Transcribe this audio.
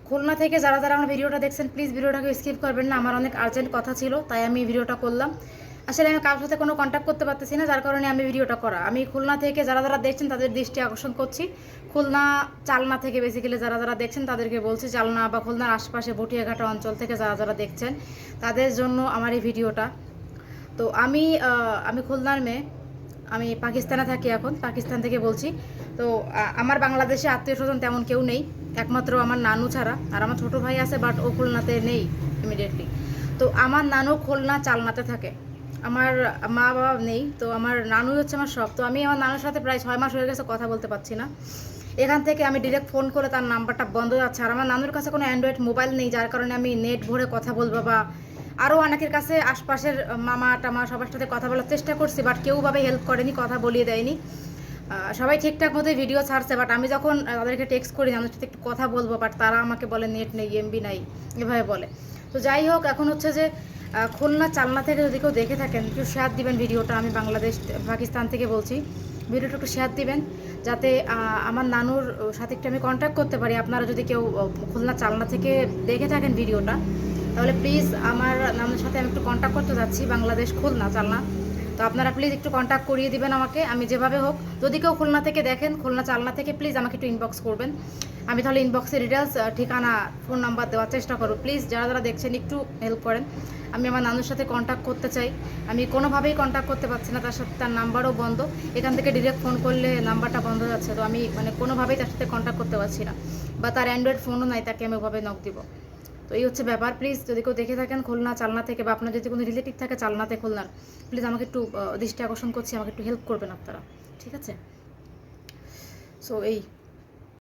খুলনা থেকে যারা যারা আমার ভিডিওটা দেখছেন প্লিজ ভিডিওটাকে স্কিপ করবেন না, আমার অনেক আর্জেন্ট কথা ছিল তাই আমি ভিডিওটা করলাম। আসলে আমি কারোর সাথে কোনো কন্ট্যাক্ট করতে পারতেছি না, যার কারণে আমি ভিডিওটা করা। আমি খুলনা থেকে যারা যারা দেখছেন তাদের দৃষ্টি আকর্ষণ করছি, খুলনা চালনা থেকে বেসিক্যালি যারা যারা দেখছেন তাদেরকে বলছি, চালনা বা খুলনার আশপাশে ভটিয়াঘাটা অঞ্চল থেকে যারা যারা দেখছেন তাদের জন্য আমার এই ভিডিওটা। তো আমি খুলনার মেয়ে, আমি পাকিস্তানে থাকি, এখন পাকিস্তান থেকে বলছি। তো আমার বাংলাদেশে আত্মীয় স্বজন তেমন কেউ নেই, একমাত্র আমার নানু ছাড়া। আর আমার ছোটো ভাই আছে, বাট ও খুলনাতে নেই ইমিডিয়েটলি। তো আমার নানু খুলনা চালনাতে থাকে, আমার মা বাবা নেই, তো আমার নানু হচ্ছে আমার সব। তো আমি আমার নানুর সাথে প্রায় 6 মাস হয়ে গেছে কথা বলতে পারছি না। এখান থেকে আমি ডিরেক্ট ফোন করে তার নাম্বারটা বন্ধ যাচ্ছে। আর আমার নানুর কাছে কোনো অ্যান্ড্রয়েড মোবাইল নেই, যার কারণে আমি নেট ভরে কথা বলবো বা আরও অনেকের কাছে আশপাশের মামা টামা সবার সাথে কথা বলার চেষ্টা করছি, বাট কেউভাবে হেল্প করেনি, কথা বলিয়ে দেয়নি। সবাই ঠিকঠাক মতো ভিডিও ছাড়ছে, বাট আমি যখন তাদেরকে টেক্সট করি আমার সাথে একটু কথা বলবো, বাট তারা আমাকে বলে নেট নেই, এমবি নাই, এভাবে বলে। তো যাই হোক, এখন হচ্ছে যে খুলনা চালনা থেকে যদি কেউ দেখে থাকেন একটু শেয়ার দিবেন ভিডিওটা। আমি বাংলাদেশ পাকিস্তান থেকে বলছি, ভিডিওটা একটু শেয়ার দিবেন যাতে আমার নানুর সাথে একটু আমি কন্ট্যাক্ট করতে পারি। আপনারা যদি কেউ খুলনা চালনা থেকে দেখে থাকেন ভিডিওটা, তাহলে প্লিজ আমার নানুর সাথে আমি একটু কন্ট্যাক্ট করতে যাচ্ছি, বাংলাদেশ খুলনা চালনা। তো আপনারা প্লিজ একটু কন্ট্যাক্ট করিয়ে দিবেন আমাকে, আমি যেভাবে হোক। যদি কেউ খুলনা থেকে দেখেন, খুলনা চালনা থেকে, প্লিজ আমাকে একটু ইনবক্স করবেন। আমি তাহলে ইনবক্সে ডিটেলস, ঠিকানা, ফোন নাম্বার দেওয়ার চেষ্টা করব। প্লিজ যারা যারা দেখছেন একটু হেল্প করেন। আমি আমার নানুর সাথে কন্ট্যাক্ট করতে চাই, আমি কোনোভাবেই কন্ট্যাক্ট করতে পারছি না তার সাথে, তার নাম্বারও বন্ধ। এখান থেকে ডিরেক্ট ফোন করলে নাম্বারটা বন্ধ যাচ্ছে, তো আমি মানে কোনোভাবেই তার সাথে কন্ট্যাক্ট করতে পারছি না, বা তার অ্যান্ড্রয়েড ফোনও নাই, তাকে আমি ওভাবে নক দিব। তো এই হচ্ছে ব্যাপার। প্লিজ যদি কেউ দেখে থাকেন খুলনা চালনা থেকে, বা আপনার যদি কোনো রিলেটিভ থাকে চালনাতে খুলনার, প্লিজ আমাকে একটু দৃষ্টি আকর্ষণ করছি, আমাকে একটু হেল্প করবেন আপনারা, ঠিক আছে? সো এই